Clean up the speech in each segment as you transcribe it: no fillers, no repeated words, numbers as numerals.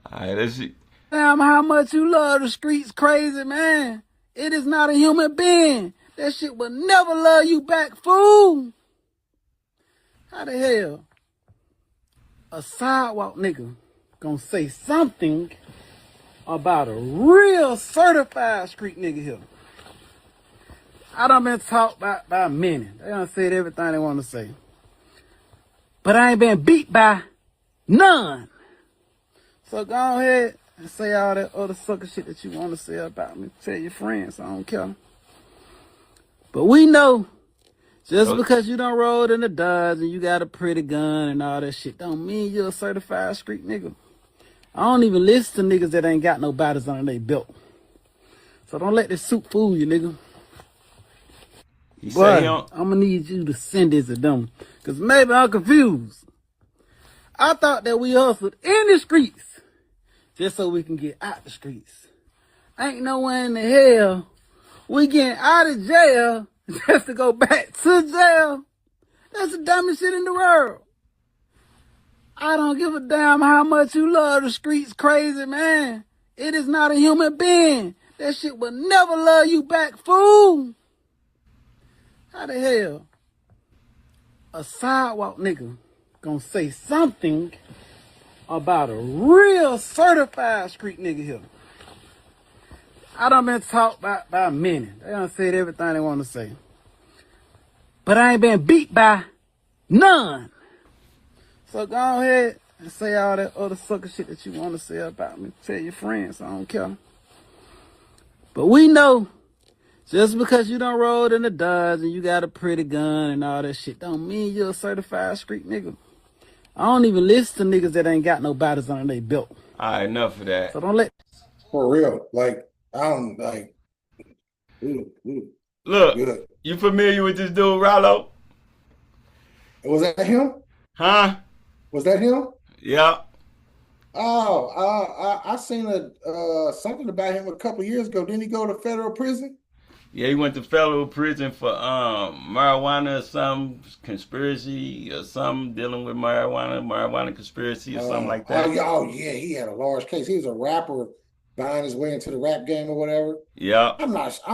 All right, let's see. Damn, how much you love the streets, crazy man. It is not a human being. That shit will never love you back, fool. How the hell a sidewalk nigga gonna say something about a real certified street nigga here? I done been talked by many. They done said everything they want to say. But I ain't been beat by none. So go ahead and say all that other sucker shit that you want to say about me. Tell your friends, I don't care. But we know, just because you done rolled in the Dodge and you got a pretty gun and all that shit, don't mean you're a certified street nigga. I don't even listen to niggas that ain't got no bodies on their belt. So don't let this suit fool you, nigga. But I'm gonna need you to send this to them. Cause maybe I'm confused. I thought that we hustled in the streets just so we can get out the streets. Ain't nowhere in the hell we getting out of jail just to go back to jail. That's the dumbest shit in the world. I don't give a damn how much you love the streets, crazy man. It is not a human being. That shit will never love you back, fool. How the hell a sidewalk nigga gonna say something about a real certified street nigga here? I done been talked by many. They done said everything they want to say. But I ain't been beat by none. So go ahead and say all that other sucker shit that you want to say about me. Tell your friends, I don't care. But we know, just because you done rolled in the Dodge and you got a pretty gun and all that shit, don't mean you're a certified street nigga. I don't even listen to niggas that ain't got no bodies on their belt. All right, enough of that. So don't let... For real. Like, I don't, like... Look, good. You familiar with this dude, Rollo? Was that him? Huh? Was that him? Yeah. Oh, I seen something about him a couple years ago. Didn't he go to federal prison? Yeah, he went to federal prison for marijuana or some conspiracy or something dealing with marijuana conspiracy or something like that. Oh yeah, he had a large case. He was a rapper buying his way into the rap game or whatever. Yeah. I'm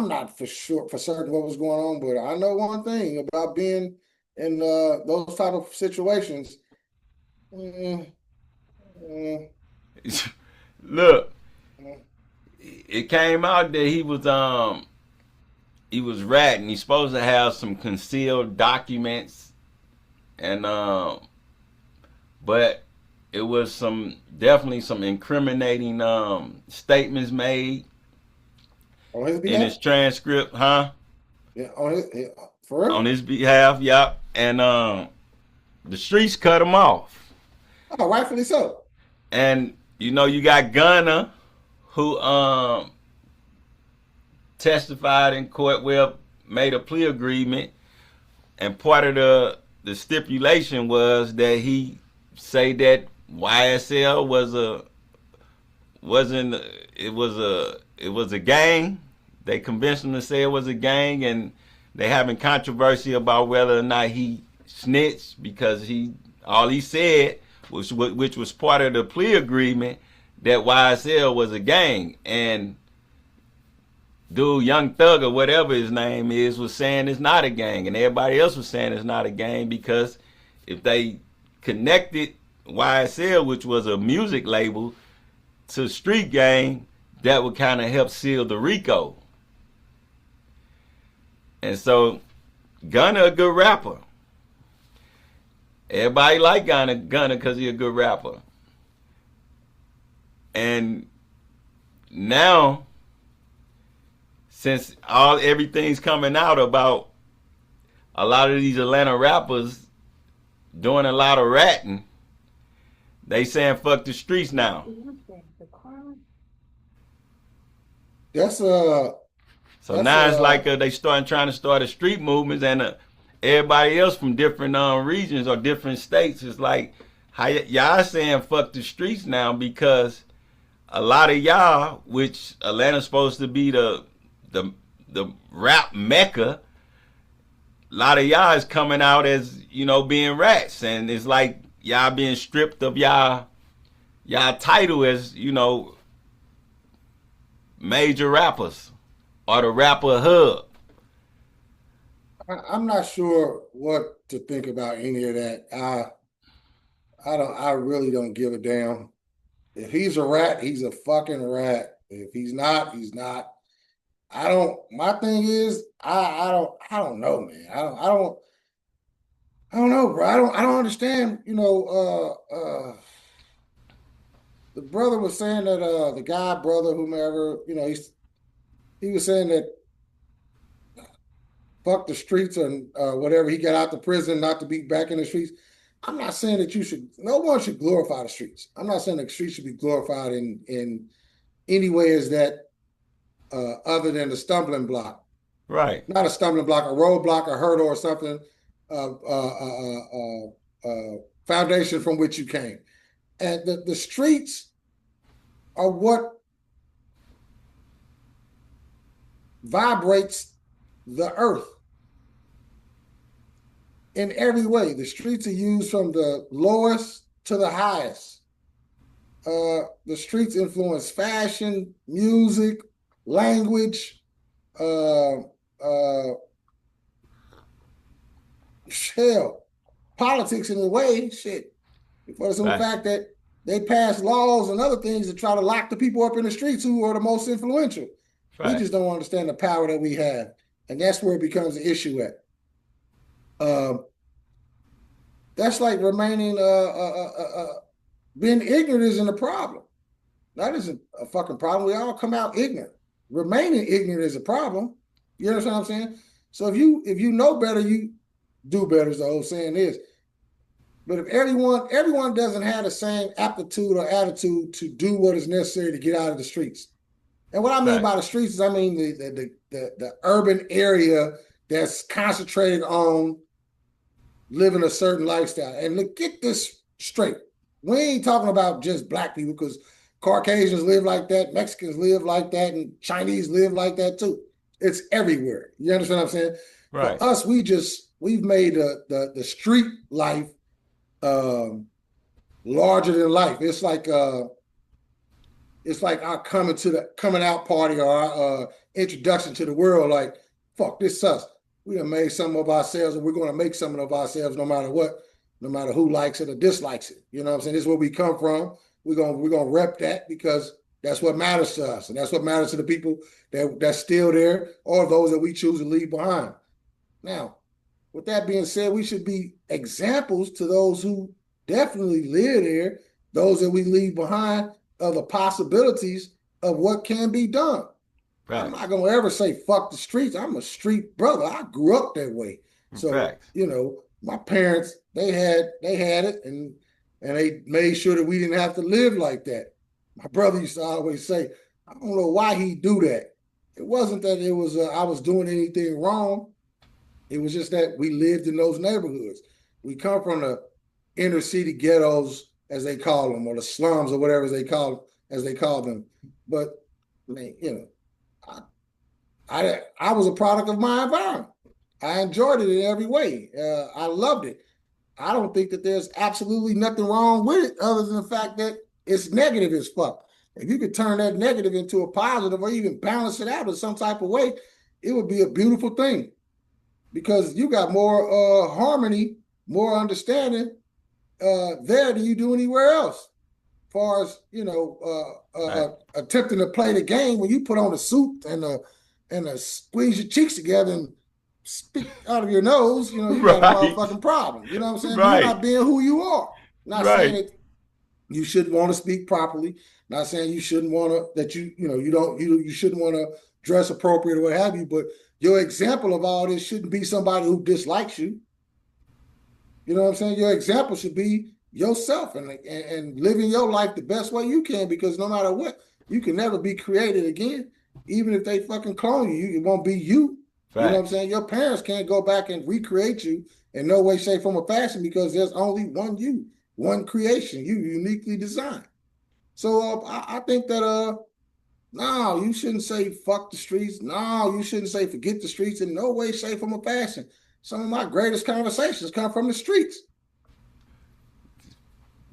not for certain what was going on, but I know one thing about being in those type of situations. Look, it came out that he was ratting. He's supposed to have some concealed documents, and but it was definitely some incriminating statements made in his transcript, huh? Yeah, for real? On his behalf, yeah. And the streets cut him off. Oh, rightfully so. And you know, you got Gunna, who testified in court, well, made a plea agreement, and part of the stipulation was that he say that YSL was a gang. They convinced him to say it was a gang, and they having controversy about whether or not he snitched, because all he said was, which was part of the plea agreement, that YSL was a gang. And dude, Young Thug or whatever his name is, was saying it's not a gang, and everybody else was saying it's not a gang, because if they connected YSL, which was a music label, to street gang, that would kind of help seal the RICO. And so Gunna a good rapper. Everybody like Gunna because he a good rapper. And now, since everything's coming out about a lot of these Atlanta rappers doing a lot of ratting, they saying fuck the streets now. That's So now it's like they trying to start a street movement, and everybody else from different regions or different states is like, how y'all saying fuck the streets now, because a lot of y'all, which Atlanta's supposed to be the rap mecca, a lot of y'all is coming out as, you know, being rats, and it's like y'all being stripped of y'all y'all title as, major rappers or the rapper hub. I'm not sure what to think about any of that. I really don't give a damn. If he's a rat, he's a fucking rat. If he's not, he's not. I don't. My thing is, I don't know, man. I don't know, bro. I don't understand. The brother was saying that the guy, brother, whomever, he was saying that fuck the streets and whatever. He got out the prison not to be back in the streets. I'm not saying that no one should glorify the streets. I'm not saying the streets should be glorified in any way as that other than the stumbling block. Right. Not a stumbling block, a roadblock, a hurdle, or something, foundation from which you came. And the streets are what vibrates the earth in every way. The streets are used from the lowest to the highest. The streets influence fashion, music, language, hell, politics in a way, shit. For the simple fact that they pass laws and other things to try to lock the people up in the streets who are the most influential. Right. We just don't understand the power that we have. And that's where it becomes an issue at. That's like remaining, being ignorant isn't a problem. That isn't a fucking problem. We all come out ignorant. Remaining ignorant is a problem. You understand what I'm saying? So if you know better, you do better, as the old saying is. But if everyone doesn't have the same aptitude or attitude to do what is necessary to get out of the streets. And what I mean by the streets is I mean the urban area that's concentrated on living a certain lifestyle. And look, get this straight. We ain't talking about just black people, because Caucasians live like that, Mexicans live like that, and Chinese live like that too. It's everywhere. You understand what I'm saying? Right. For us, we've made the street life larger than life. It's like our coming out party or our introduction to the world. Like, fuck, this sucks. We have made something of ourselves, and we're going to make something of ourselves no matter what, no matter who likes it or dislikes it. You know what I'm saying? This is where we come from. We're gonna rep that because that's what matters to us, and that's what matters to the people that's still there or those that we choose to leave behind. Now, with that being said, we should be examples to those who definitely live there, those that we leave behind, of the possibilities of what can be done. Right. I'm not gonna ever say fuck the streets. I'm a street brother. I grew up that way. So my parents, they had it, and they made sure that we didn't have to live like that. My brother used to always say, I don't know why he do that. It wasn't that it was I was doing anything wrong. It was just that we lived in those neighborhoods. We come from the inner city ghettos, as they call them, or the slums, or whatever they call them. But I was a product of my environment. I enjoyed it in every way. I loved it. I don't think that there's absolutely nothing wrong with it, other than the fact that it's negative as fuck. If you could turn that negative into a positive, or even balance it out in some type of way, it would be a beautiful thing. Because you got more harmony, more understanding there than you do anywhere else. As far as attempting to play the game, when you put on a suit and squeeze your cheeks together and speak out of your nose, you got a motherfucking problem. You know what I'm saying? Right. You're not being who you are. Not saying that you shouldn't want to speak properly. Not saying you shouldn't want to, that you shouldn't want to dress appropriate or what have you. But your example of all this shouldn't be somebody who dislikes you. You know what I'm saying? Your example should be yourself and living your life the best way you can, because no matter what, you can never be created again. Even if they fucking clone you, it won't be you. Right. You know what I'm saying? Your parents can't go back and recreate you in no way, shape, form, or fashion, because there's only one you, one creation, you uniquely designed. So I think that no, you shouldn't say fuck the streets. No, you shouldn't say forget the streets in no way, shape, form, or fashion. Some of my greatest conversations come from the streets.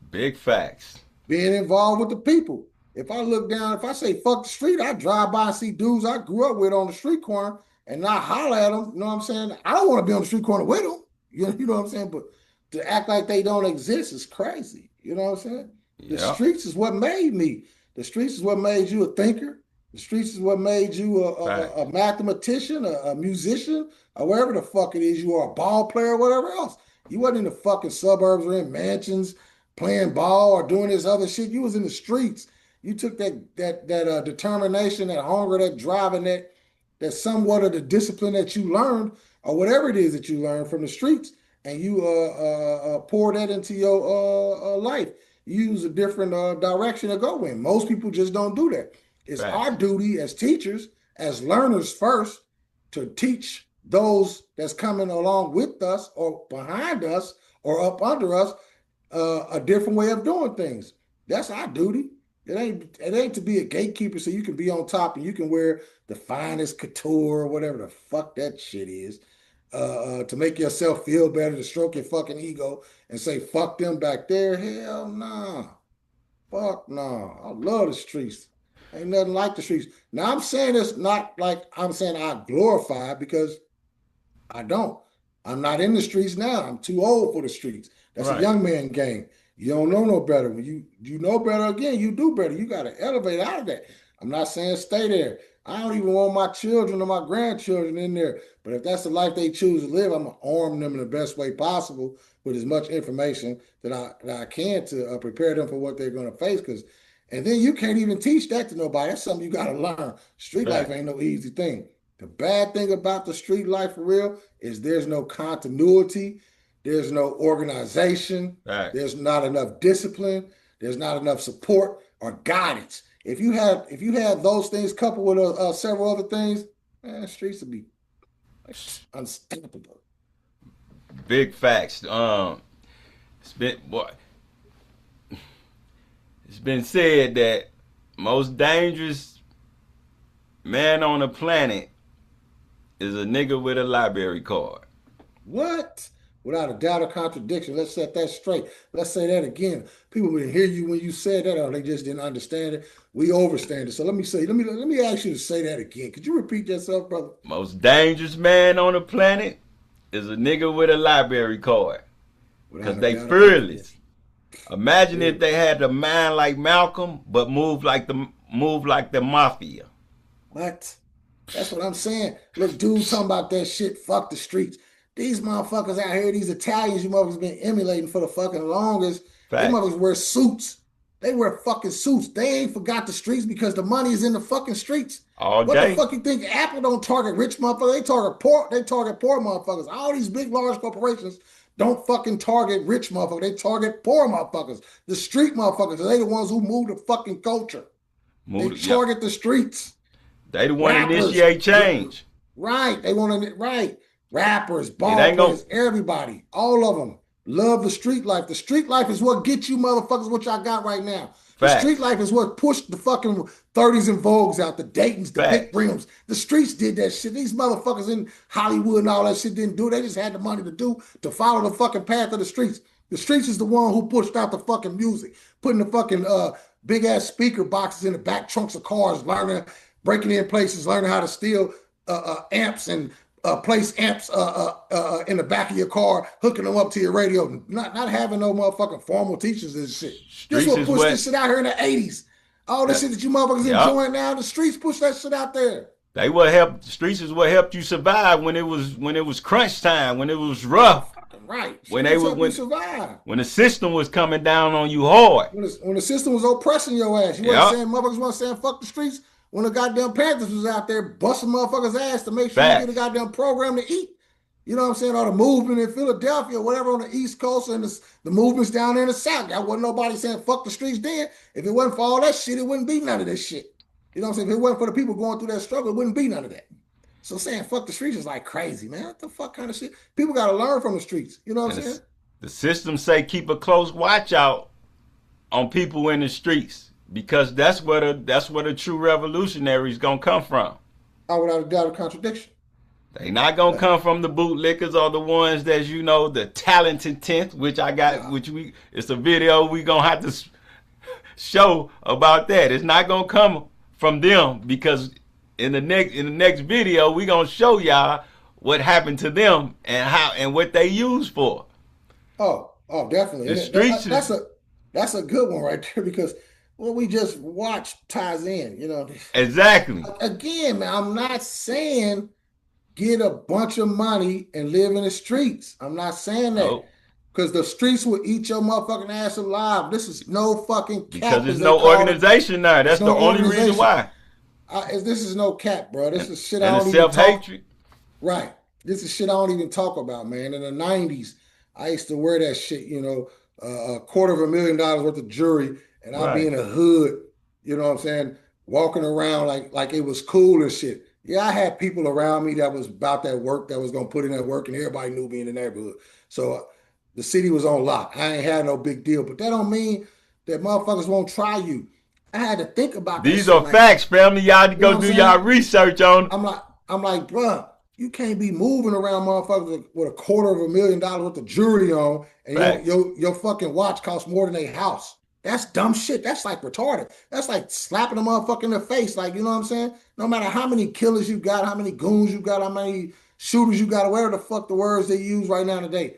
Big facts. being involved with the people. If I look down, if I say fuck the street, I drive by and see dudes I grew up with on the street corner and not holler at them. You know what I'm saying? I don't want to be on the street corner with them. You know what I'm saying? But to act like they don't exist is crazy. You know what I'm saying? The streets is what made me. The streets is what made you a thinker. The streets is what made you a mathematician, a musician, or wherever the fuck it is. You are a ball player, or whatever else. You wasn't in the fucking suburbs or in mansions playing ball or doing this other shit. You was in the streets. You took that determination, that hunger, that drive, and that somewhat of the discipline that you learned, or whatever it is that you learned from the streets, and you pour that into your life. You use a different direction to go in. Most people just don't do that. It's our duty as teachers, as learners first, to teach those that's coming along with us or behind us or up under us a different way of doing things. That's our duty. It ain't to be a gatekeeper so you can be on top and you can wear the finest couture or whatever the fuck that shit is to make yourself feel better, to stroke your fucking ego and say fuck them back there. Hell nah. Fuck nah. I love the streets. Ain't nothing like the streets. Now I'm saying it's not like I'm saying I glorify, because I don't. I'm not in the streets now. I'm too old for the streets. That's a young man game. You don't know no better. When you know better, again, you do better. You got to elevate out of that. I'm not saying stay there. I don't even want my children or my grandchildren in there. But if that's the life they choose to live, I'm going to arm them in the best way possible with as much information that I can to prepare them for what they're going to face. And then you can't even teach that to nobody. That's something you got to learn. Street life ain't no easy thing. The bad thing about the street life for real is there's no continuity. There's no organization. There's not enough discipline. There's not enough support or guidance. If you had those things coupled with several other things, man, streets would be unstoppable. Big facts. It's been said that most dangerous man on the planet is a nigga with a library card. What? Without a doubt or contradiction. Let's set that straight. Let's say that again. People didn't hear you when you said that, or they just didn't understand it. We overstand it. So let me ask you to say that again. Could you repeat yourself, brother? Most dangerous man on the planet is a nigga with a library card. Because they fearless. Imagine if they had the mind like Malcolm, but move like the mafia. What? That's what I'm saying. Look, dude talking about that shit. Fuck the streets. These motherfuckers out here, these Italians, you motherfuckers been emulating for the fucking longest. They motherfuckers wear suits. They wear fucking suits. They ain't forgot the streets because the money is in the fucking streets. All what day. The fuck you think Apple don't target rich motherfuckers? They target poor motherfuckers. All these big, large corporations don't fucking target rich motherfuckers. They target poor motherfuckers. The street motherfuckers. They the ones who move the fucking culture. They target the streets. They the one to initiate change. Right. They want to, right. Rappers, ball players, everybody, all of them love the street life. The street life is what gets you motherfuckers what y'all got right now. The street life is what pushed the fucking 30s and Vogues out, the Daytons, the Big Rims. The streets did that shit. These motherfuckers in Hollywood and all that shit didn't do it. They just had the money to follow the fucking path of the streets. The streets is the one who pushed out the fucking music, putting the fucking big ass speaker boxes in the back trunks of cars, breaking in places, learning how to steal amps and place amps in the back of your car, hooking them up to your radio, not having no motherfucking formal teachers and shit. This what pushed this shit out here in the 80s. All this shit that you motherfuckers enjoying now, the streets push that shit out there. The streets is what helped you survive when it was crunch time, when it was rough. Right. When the system was coming down on you hard. When the system was oppressing your ass. You wasn't saying motherfuckers wasn't saying fuck the streets. When the goddamn Panthers was out there busting motherfuckers' ass to make sure you get a goddamn program to eat. You know what I'm saying? Or the movement in Philadelphia, whatever on the East Coast and the movements down there in the South. There wasn't nobody saying fuck the streets then. If it wasn't for all that shit, it wouldn't be none of this shit. You know what I'm saying? If it wasn't for the people going through that struggle, it wouldn't be none of that. So saying fuck the streets is like crazy, man. What the fuck kind of shit? People got to learn from the streets. You know what I'm saying? The system say keep a close watch out on people in the streets. Because that's where the true revolutionary is gonna come from. Oh, without a doubt or contradiction. They not gonna come from the bootlickers or the ones that the talented 10th, which I got, it's a video we gonna have to show about that. It's not gonna come from them because in the next video we gonna show y'all what happened to them and how and what they used for. Oh, definitely. The And streets is that's a good one right there because what we just watched ties in. exactly. Again, man, I'm not saying get a bunch of money and live in the streets. I'm not saying that. No, Because the streets will eat your motherfucking ass alive. This is no fucking because cap, there's as they no call it. organization there. It's That's the no only reason organization. why. This is no cap, bro. This is shit I And the don't even self talk. hatred. Right. This is shit I don't even talk about, man. In the 90s, I used to wear that shit, $250,000 worth of jewelry, and I'd be Right. in the hood, you know what I'm saying, walking around like it was cool and shit. Yeah, I had people around me that was about that work, that was gonna put in that work, and everybody knew me in the neighborhood. So the city was on lock. I ain't had no big deal, but that don't mean that motherfuckers won't try you. I had to think about that These shit are like, facts, family. Y'all you know go what I'm do y'all saying? research on. I'm like, bruh, you can't be moving around motherfuckers with $250,000 worth of jewelry on, and Facts. your fucking watch costs more than a house. That's dumb shit. That's like retarded. That's like slapping a motherfucker in the face. Like, you know what I'm saying? No matter how many killers you got, how many goons you got, how many shooters you got, or whatever the fuck the words they use right now today,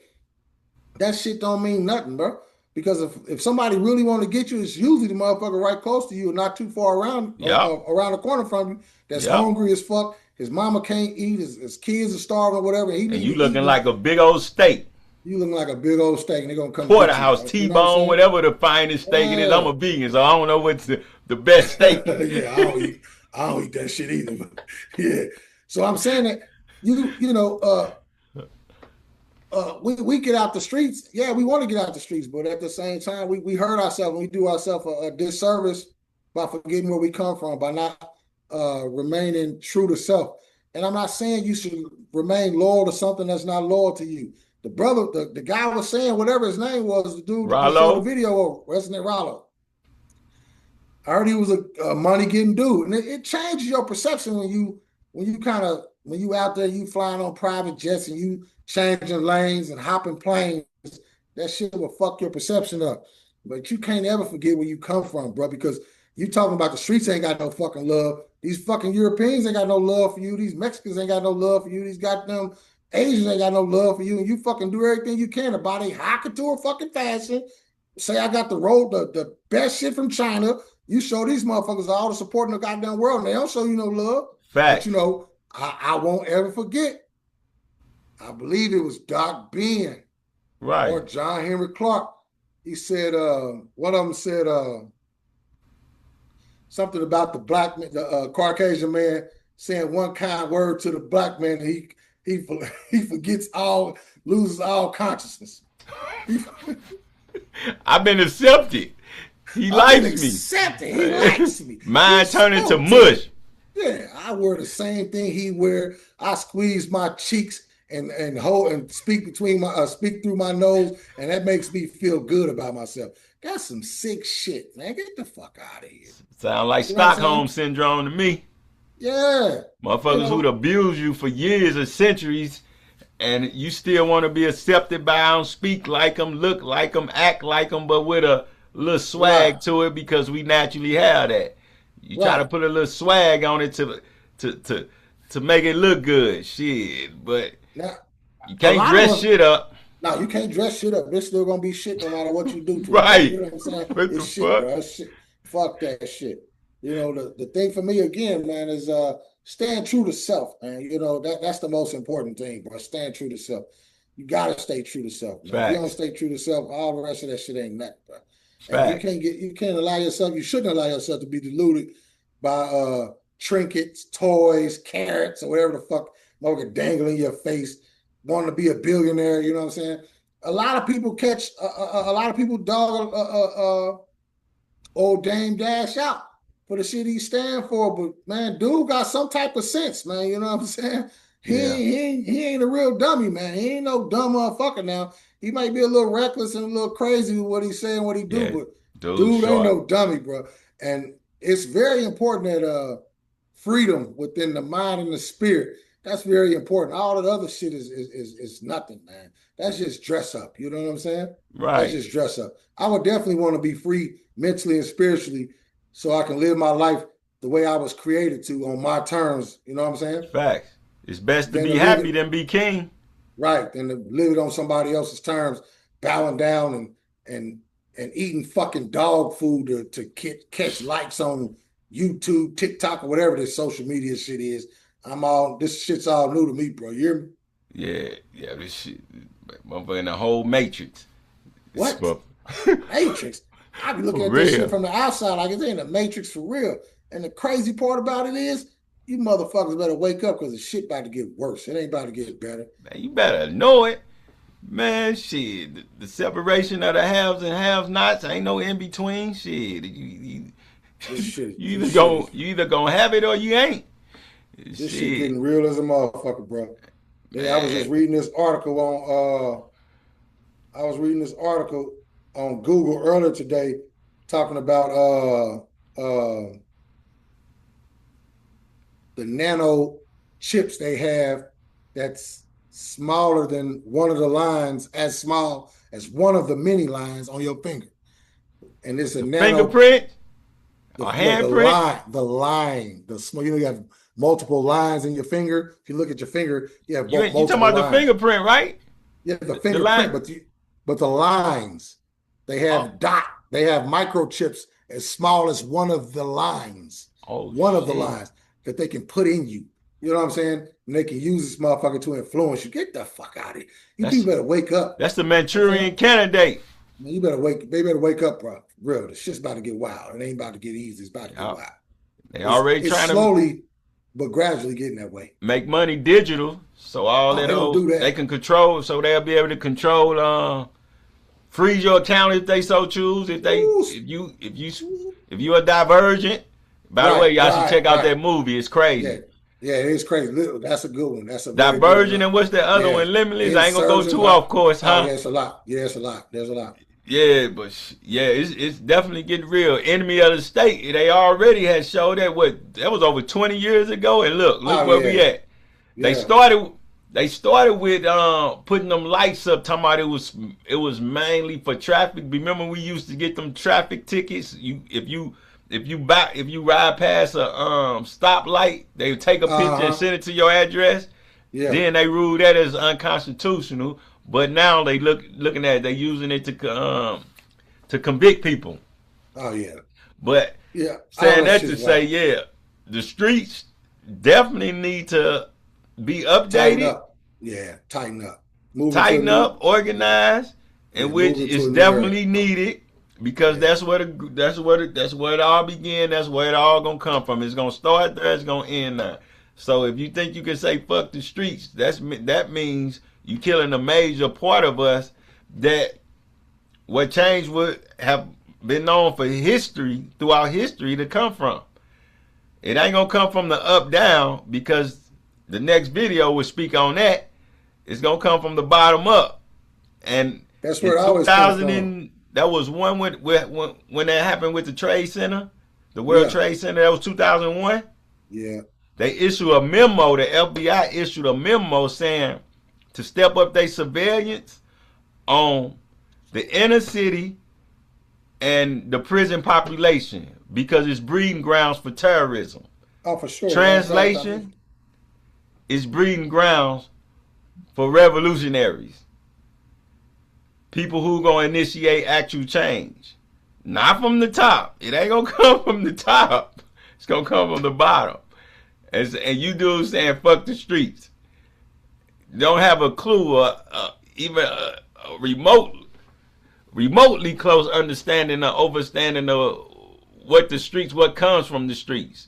that shit don't mean nothing, bro. Because if somebody really want to get you, it's usually the motherfucker right close to you and not too far Yep. around the corner from you that's Yep. hungry as fuck. His mama can't eat, his kids are starving or whatever. He And need you to eat. looking like a big old steak. You looking like a big old steak, and they're gonna come get you, Porterhouse, bro. You know what I'm T-bone, saying? whatever the finest steak it is. I'm Yeah. a vegan, so I don't know what's the best steak. Yeah, I don't eat that shit either. But yeah. So I'm saying that you know, we get out the streets. Yeah, we want to get out the streets, but at the same time, we hurt ourselves. We do ourselves a disservice by forgetting where we come from, by not remaining true to self. And I'm not saying you should remain loyal to something that's not loyal to you. The brother, the guy was saying whatever his name was, the dude that showed the Rollo. video of, wasn't it Rollo? I heard he was a money getting dude, and it changes your perception when you out there, you flying on private jets and you changing lanes and hopping planes. That shit will fuck your perception up. But you can't ever forget where you come from, bro, because you talking about the streets ain't got no fucking love. These fucking Europeans ain't got no love for you. These Mexicans ain't got no love for you. These goddamn Asians ain't got no love for you. And you fucking do everything you can to buy a high couture fucking fashion. Say I got the best shit from China. You show these motherfuckers all the support in the goddamn world, and they don't show you no love. But Facts. I won't ever forget. I believe it was Doc Ben or Right. John Henry Clark. He said, one of them said something about the black man, the Caucasian man saying one kind word to the black man, and he he forgets all, loses all consciousness. I've been accepted. He I've been likes me. accepted. He likes me. Mine He's turning to so mush. Yeah, I wear the same thing he wear. I squeeze my cheeks and hold and speak between my speak through my nose, and that makes me feel good about myself. That's some sick shit, man. Get the fuck out of here. Sound like You know what I'm Stockholm saying? syndrome to me. Yeah. You Motherfuckers who'd know, abuse you for years or centuries, and you still want to be accepted by them, speak like them, look like them, act like them, but with a little right, swag to it because we naturally have that. You try to right. put a little swag on it to make it look good, shit. But Now, you a can't lot of dress us, shit up, no, you can't dress shit up. It's still gonna be shit no matter what you do to it, bro. You right? know what I'm saying? What It's the shit, fuck? bro. It's shit. Fuck that shit. The thing for me again, man, is staying true to self, man. That's the most important thing, bro. Staying true to self. You gotta stay true to self, man. If you don't Facts, stay true to self, all the rest of that shit ain't nothing, bro. And facts. you can't allow yourself, you shouldn't allow yourself to be deluded by trinkets, toys, carrots, or whatever the fuck motherfucker dangling in your face, wanting to be a billionaire, you know what I'm saying? A lot of people catch a lot of people dog old Dame Dash out for the shit he stand for. But man, dude got some type of sense, man. You know what I'm saying? Yeah, He ain't a real dummy, man. He ain't no dumb motherfucker now. He might be a little reckless and a little crazy with what he's saying, what he do, yeah. but Dude, dude ain't short. no dummy, bro. And it's very important that freedom within the mind and the spirit. That's very important. All of the other shit is nothing, man. That's just dress up. You know what I'm saying? That's Right. just dress up. I would definitely want to be free mentally and spiritually so I can live my life the way I was created to on my terms. You know what I'm saying? Facts. It's best to Than be to live happy it than be king. right, than to live it on somebody else's terms, bowing down and eating fucking dog food to catch likes on YouTube, TikTok, or whatever this social media shit is. This shit's all new to me, bro. You hear me? Yeah, this shit, motherfucker, in the whole matrix. What? For Matrix? I be looking at this shit real. from the outside like it's in the Matrix for real. And the crazy part about it is, you motherfuckers better wake up because the shit about to get worse. It ain't about to get better. Man, you better know it. Man, shit. The separation of the haves and have-nots ain't no in between. Shit. This shit, You this either shit gon' is you either gonna have it or you ain't. this shit Shit. getting real as a motherfucker, bro. Yeah, I was just Man. reading this article on Google earlier today talking about the nano chips they have that's smaller than one of the lines, as small as one of the many lines on your finger. And it's a The nano, fingerprint or the handprint. line, the small, you have multiple lines in your finger. If you look at your finger, you have You talking multiple about the lines. fingerprint, right? Yeah, the The fingerprint, line. but the lines, they Oh, have they have microchips as small as one of the lines, oh one of the shit. lines that they can put in you. You know what I'm saying? And they can use this motherfucker to influence you. Get the fuck out of here. You That's people better wake up. that's the You know what I'm saying? Manchurian candidate. Man, you better wake. They better wake up, bro. For real, the shit's about to get wild. It ain't about to get easy. It's about to get Yeah. wild. They It's already it's trying to slowly but gradually getting that way. make money digital, so all Oh, that they gonna do old they that. can control, so they'll be able to control, freeze your account if they so choose. Ooh, If you a divergent. By the way, y'all should check out right. that movie. It's Yeah, crazy. yeah, it is crazy. That's a good one. That's a very good Divergent one. and what's the other Yeah, one? Limitless. I ain't gonna go insurgent. too off course, Oh huh? yeah, it's a lot. Yeah, it's a lot. There's a lot. Yeah, but yeah, it's definitely getting real. Enemy of the state. They already had showed that that was over 20 years ago, and look Oh where we yeah, at. They yeah. started they started with putting them lights up, talking about it was mainly for traffic. Remember we used to get them traffic tickets. If you ride past a stoplight, they would take a picture and Uh-huh. send it to your address. Yeah. Then they ruled that as unconstitutional. But now they looking at it, they using it to convict people. Oh yeah. But Yeah. All saying that that shit to is say, wild. yeah, the streets definitely need to be Tighten updated, up. Yeah. Tighten up. Moving to a tighten new. up, organized, Yeah. and which Moving to is a new era. definitely needed because Yeah. that's where it all began. That's where it all gonna come from. It's gonna start there. It's gonna end there. So if you think you can say fuck the streets, that means you killing a major part of us. That what change would have been known for history throughout history to come from. It ain't gonna come from the up down because the next video will speak on that. It's gonna come from the bottom up. And That's in where it always comes 2000 from. that was one when that happened with the Trade Center, the World Yeah. Trade Center. That was 2001. Yeah. They issued a memo. The FBI issued a memo saying to step up their surveillance on the inner city and the prison population because it's breeding grounds for terrorism. Oh, for sure. Translation is breeding grounds for revolutionaries. People who gonna initiate actual change. Not from the top. It ain't gonna come from the top. It's gonna come from the bottom. And you dudes saying fuck the streets. Don't have a clue or even a remotely close understanding or overstanding of what comes from the streets.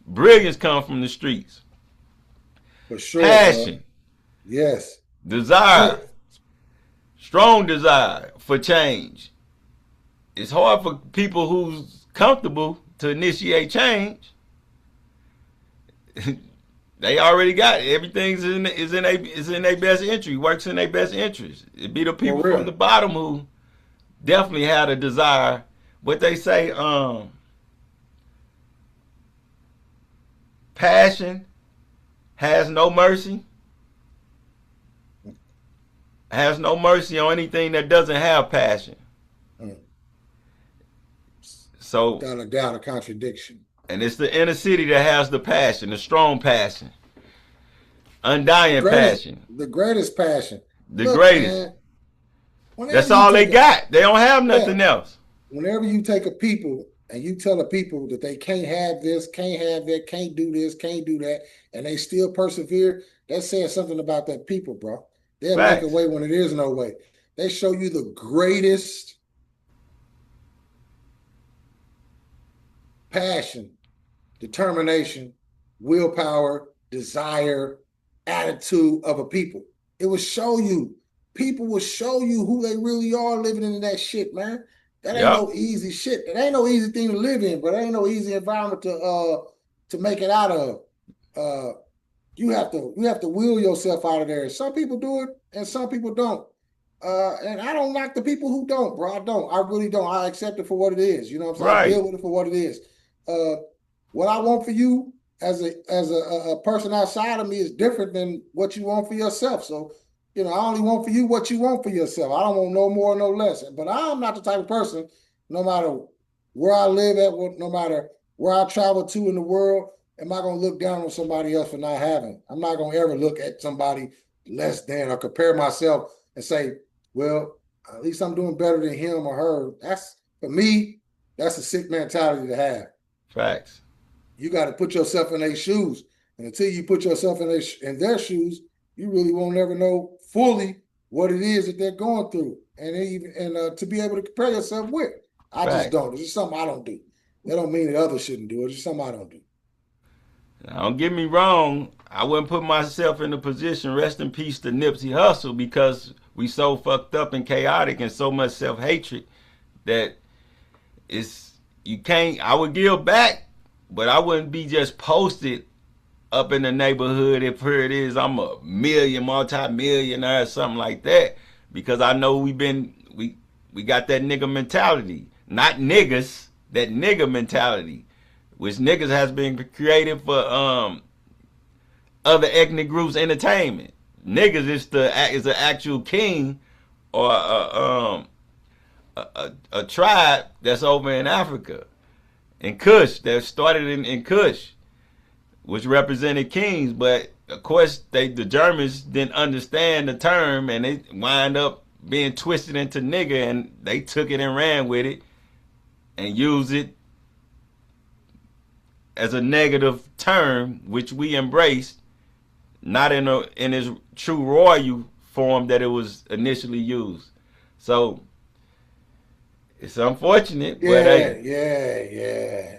Brilliance comes from the streets. For sure. Passion, Yes. desire, strong desire for change. It's hard for people who's comfortable to initiate change. They already got it. Everything is in their best interest. Works in their best interest. It be the people For real. from the bottom who definitely had a desire. What they say, passion, has no mercy. Has no mercy on anything that doesn't have passion. Mm. So, Without a doubt, a contradiction. and it's the inner city that has the passion, the strong passion, The undying greatest, passion, the greatest passion. the Look, greatest. man, whenever That's you all they take a, got. They don't have yeah, nothing else. whenever you take a people and you tell a people that they can't have this, can't have that, can't do this, can't do that, and they still persevere, that's saying something about that people, bro. They'll make a Facts. way when it is no way. They show you the greatest passion, determination, willpower, desire, attitude of a people. It will show you. People will show you who they really are living in that shit, man. That ain't Yep. no easy shit. It ain't no easy thing to live in, but it ain't no easy environment to make it out of. Uh you have to will yourself out of there. Some people do it and some people don't. And I don't like the people who don't, bro. I don't. I really don't. I accept it for what it is. You know what I'm saying? I Right. deal with it for what it is. Uh, what I want for you as a person outside of me is different than what you want for yourself. So, I only want for you what you want for yourself. I don't want no more, no less. But I'm not the type of person, no matter where I live at, no matter where I travel to in the world, am I going to look down on somebody else for not having? I'm not going to ever look at somebody less than or compare myself and say, well, at least I'm doing better than him or her. That's, for me, that's a sick mentality to have. Facts. You got to put yourself in their shoes. And until you put yourself in their shoes, you really won't ever know fully what it is that they're going through. And to be able to compare yourself with. I just Facts. don't. It's just something I don't do. That don't mean that others shouldn't do it. It's just something I don't do. Now, don't get me wrong. I wouldn't put myself in a position, rest in peace to Nipsey Hussle, because we so fucked up and chaotic and so much self-hatred that it's, you can't, I would give back, but I wouldn't be just posted up in the neighborhood if here it is, I'm a multi-millionaire or something like that, because I know we got that nigga mentality. Not niggas, that nigga mentality, which niggas has been created for other ethnic groups entertainment. Niggas is the actual king or a tribe that's over in Africa, in Kush, that started in Kush, which represented kings. But of course, the Germans didn't understand the term, and they wind up being twisted into nigga, and they took it and ran with it and used it as a negative term, which we embraced, not in its true royal form that it was initially used. So it's unfortunate, but hey, Yeah.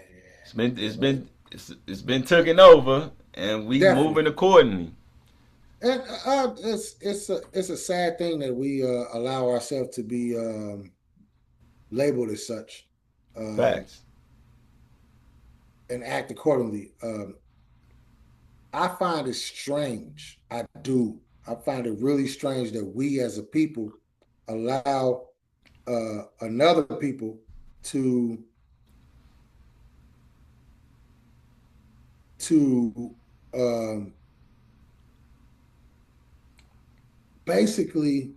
it's been taken over, and we Definitely. moving accordingly. And it's a sad thing that we allow ourselves to be labeled as such, um, Facts. and act accordingly. I find it strange. I do. I find it really strange that we as a people allow another people to to um, basically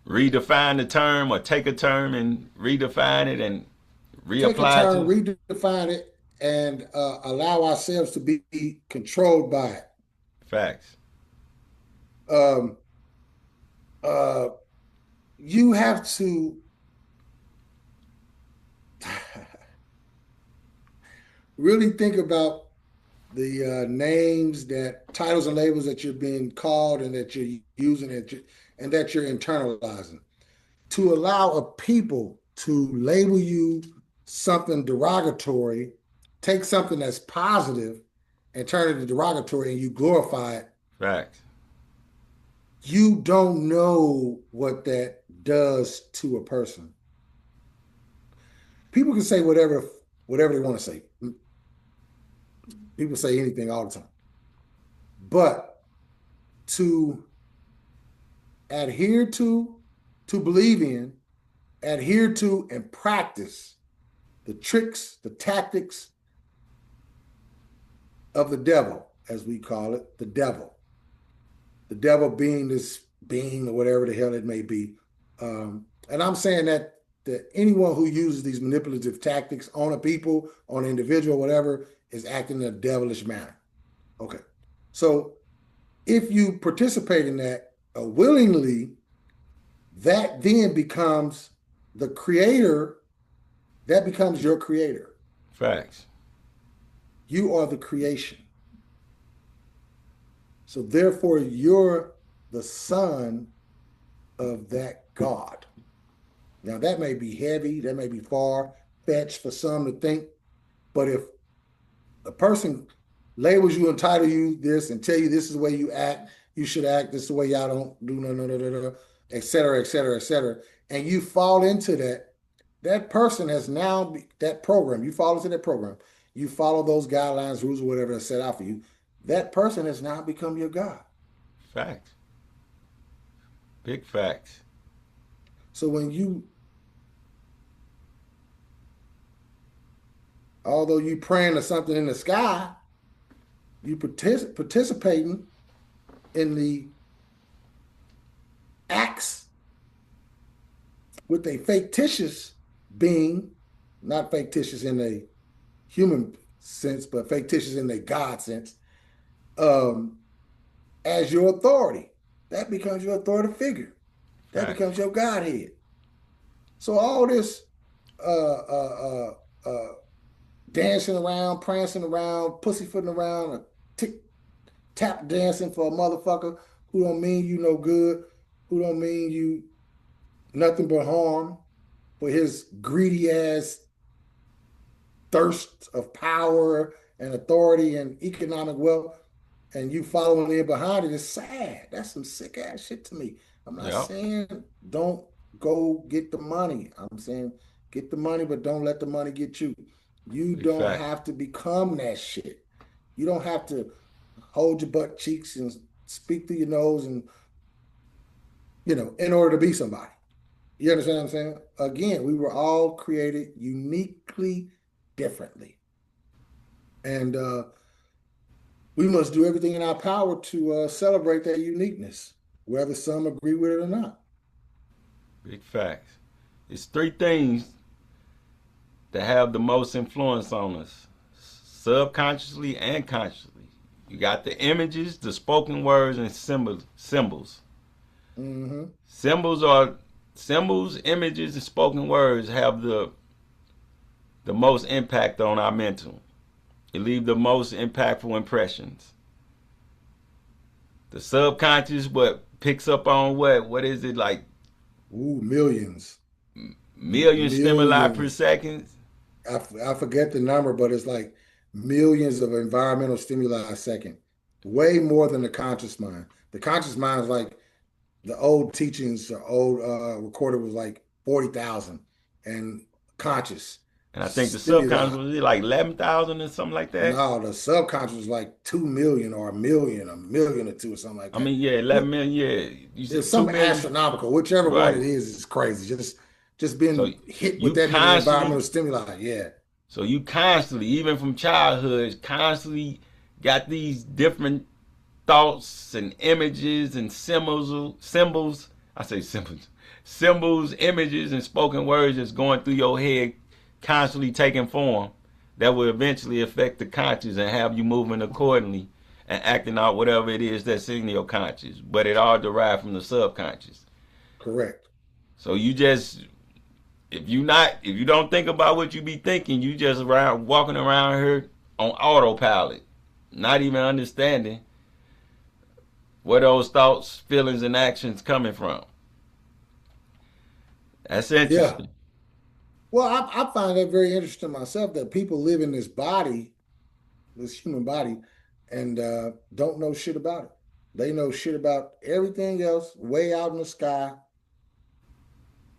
Redefine the term, or take a term and redefine it and take a reapply it turn, to. redefine it, and allow ourselves to be controlled by it. Facts. Um, uh, you have to really think about the names, that titles and labels that you're being called and that you're using and that you're internalizing. To allow a people to label you something derogatory, take something that's positive and turn it into derogatory and you glorify it, Facts. you don't know what that does to a person. People can say whatever they want to say. People say anything all the time. But to adhere to believe in, adhere to, and practice the tricks, the tactics of the devil as we call it, the devil. The devil being this being or whatever the hell it may be. And I'm saying that anyone who uses these manipulative tactics on a people, on an individual, whatever, is acting in a devilish manner. Okay. So if you participate in that willingly, that then becomes the creator, that becomes your creator. Facts. You are the creation. So therefore, you're the son of that God. Now, that may be heavy, that may be far-fetched for some to think, but if a person labels you, entitle you this, and tell you this is the way you act, you should act, this is the way y'all don't do, no, et cetera, et cetera, et cetera, and you fall into that, that person has now, that program, you fall into that program, you follow those guidelines, rules, or whatever that's set out for you, that person has now become your God. Facts. Big facts. So when you, although you praying to something in the sky, you participating in the acts with a fictitious being, not fictitious in a human sense, but fictitious in a God sense, as your authority. That becomes your authority figure. That Facts. becomes your Godhead. So all this dancing around, prancing around, pussyfooting around, tick tap dancing for a motherfucker who don't mean you no good, who don't mean you nothing but harm, for his greedy ass thirst of power and authority and economic wealth, and you following in behind it is sad. That's some sick ass shit to me. I'm not Yep. saying don't go get the money. I'm saying get the money, but don't let the money get you. You Big don't fact. have to become that shit. You don't have to hold your butt cheeks and speak through your nose and, in order to be somebody. You understand what I'm saying? Again, we were all created uniquely differently. And we must do everything in our power to celebrate that uniqueness, whether some agree with it or not. Big facts. It's three things that have the most influence on us, subconsciously and consciously. You got the images, the spoken words, and symbols. Mm-hmm. Symbols, images, and spoken words have the most impact on our mental. It leaves the most impactful impressions. The subconscious, what picks up on what is it like Ooh, millions. million stimuli per Millions. second? I forget the number, but it's like millions of environmental stimuli a second. Way more than the conscious mind. The conscious mind is like the old teachings, the old recorded was like 40,000 and conscious And I think the subconscious stimuli. was like 11,000 or something like that. No, the subconscious was like 2 million or a million or two or something like I that. mean, yeah, 11 million. Yeah, you It's said 2 some million, astronomical, whichever one it right? is crazy. Just So being hit with you that many constantly, environmental stimuli. Yeah, even from childhood, constantly got these different thoughts and images and symbols. Symbols. I say symbols. Symbols, images, and spoken words that's going through your head, constantly taking form. That will eventually affect the conscious and have you moving accordingly and acting out whatever it is that's in your conscious. But it all derived from the subconscious. correct. So you just if you don't think about what you be thinking, you just around walking around here on autopilot, not even understanding where those thoughts, feelings, and actions coming from. That's Yeah. interesting. Well, I find that very interesting myself that people live in this body, this human body, and don't know shit about it. They know shit about everything else way out in the sky,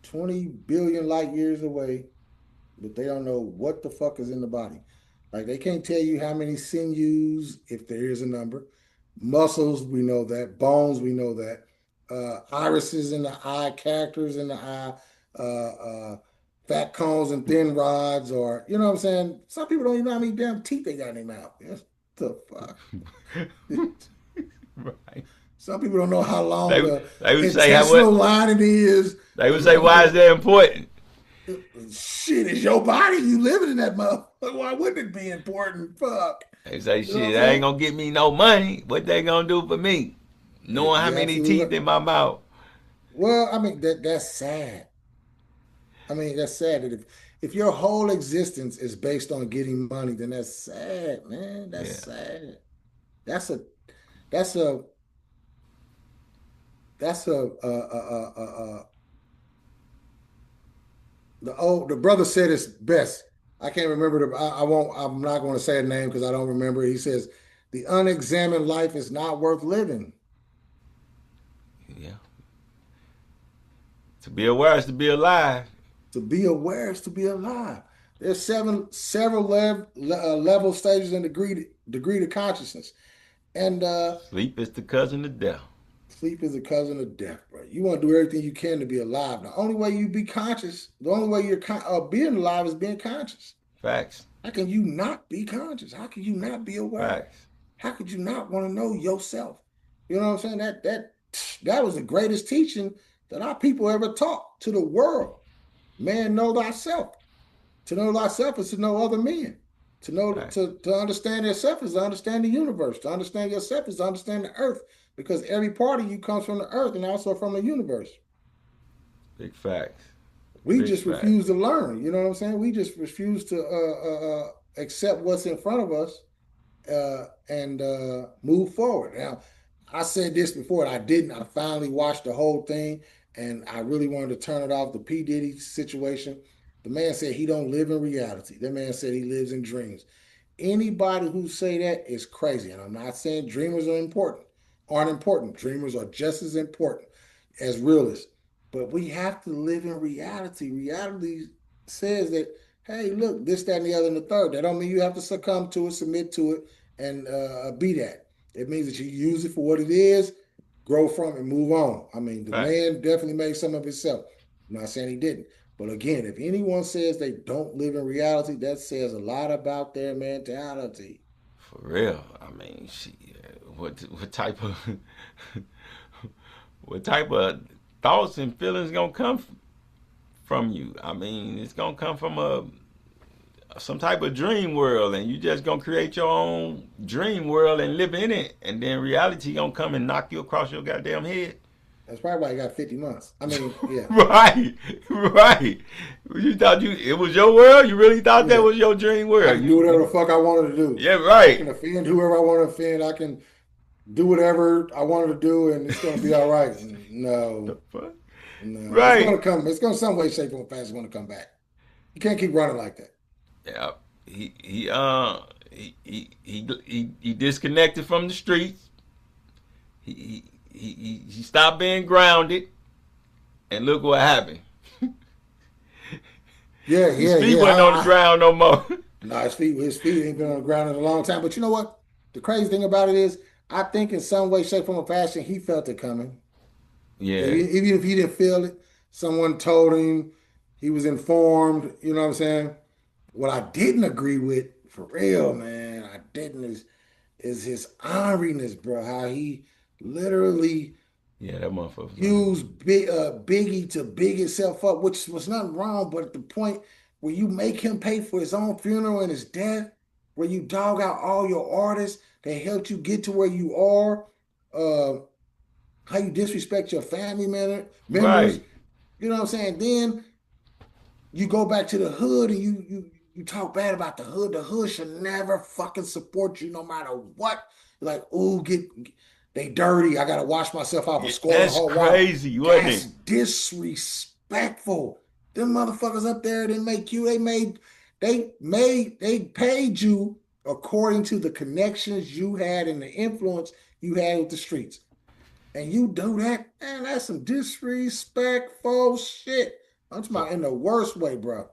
20 billion light years away, but they don't know what the fuck is in the body. Like they can't tell you how many sinews, if there is a number, muscles, we know that, bones, we know that, irises in the eye, characters in the eye, fat cones and thin rods, or you know what I'm saying? Some people don't even know how many damn teeth they got in their mouth. Yes. The fuck? Right. Some people don't know how long They the they would say how intestinal what lining is. they would say why is that important? Shit, it's your body. You living in that motherfucker. Why wouldn't it be important? Fuck. They say You know what shit, I'm that ain't saying? gonna get me no money. What they gonna do for me? Knowing how You many absolutely teeth right. in my mouth. Well, I mean that's sad. I mean that's sad that if your whole existence is based on getting money, then that's sad, man. That's Yeah. sad. That's a that's a that's the brother said it's best. I can't remember I won't. I'm not going to say a name because I don't remember. He says the unexamined life is not worth living. Yeah. To be aware is to be alive. To be aware is to be alive. There's several level stages and degree to consciousness, and Sleep is the cousin of death. sleep is a cousin of death, bro. You want to do everything you can to be alive. The only way you be conscious, the only way you're being alive is being conscious. Facts. How can you not be conscious? How can you not be aware? Facts. How could you not want to know yourself? You know what I'm saying? That was the greatest teaching that our people ever taught to the world. Man, know thyself. To know thyself is to know other men. To know Facts. to understand yourself is to understand the universe. To understand yourself is to understand the earth. Because every part of you comes from the earth and also from the universe. Big facts. We Big just facts. refuse to learn. You know what I'm saying? We just refuse to accept what's in front of us and move forward. Now, I said this before, and I didn't. I finally watched the whole thing, and I really wanted to turn it off. The P Diddy situation. The man said he don't live in reality. The man said he lives in dreams. Anybody who say that is crazy, and I'm not saying dreamers are important, aren't important. Dreamers are just as important as realists. But we have to live in reality. Reality says that, hey, look, this, that, and the other, and the third. That don't mean you have to succumb to it, submit to it, and be that. It means that you use it for what it is, grow from it, and move on. I mean, the Facts. man definitely made some of himself. I'm not saying he didn't. But again, if anyone says they don't live in reality, that says a lot about their mentality. For real. I mean, what type of what type of thoughts and feelings gonna come from you? I mean, it's gonna come from a some type of dream world, and you just gonna create your own dream world and live in it, and then reality gonna come and knock you across your goddamn head. That's probably why he got 50 months. I mean, yeah. Right, right. You thought it was your world. You really thought that Yeah. was your dream I world. can do whatever the fuck I wanted to do. Yeah, I right. can offend whoever I want to offend. I can do whatever I wanted to do, and it's going to be all right. No, The fuck? no. It's going Right. to come. It's going to some way, shape, or fast. It's going to come back. You can't keep running like that. Yeah. He disconnected from the streets. He stopped being grounded, and look what happened. Yeah, His yeah, feet yeah. wasn't on the ground no more. No, his feet ain't been on the ground in a long time. But you know what? The crazy thing about it is, I think in some way, shape, form, or fashion, he felt it coming. Yeah, Even if he didn't feel it, someone told him. He was informed. You know what I'm saying? What I didn't agree with, for real, man, I didn't is his orneriness, bro. How he literally yeah, that motherfucker was on. used Biggie to big himself up, which was nothing wrong, but at the point where you make him pay for his own funeral and his death, where you dog out all your artists that helped you get to where you are, uh, how you disrespect your family members, Right. you know what I'm saying? Then you go back to the hood and you talk bad about the hood. The hood should never fucking support you no matter what. You're like, oh, they dirty. I gotta wash myself off Yeah, with scalding that's hot water. crazy, wasn't That's it? disrespectful. Them motherfuckers up there didn't make you. They paid you according to the connections you had and the influence you had with the streets. And you do that, man, that's some disrespectful shit. I'm talking about in the worst way, bro.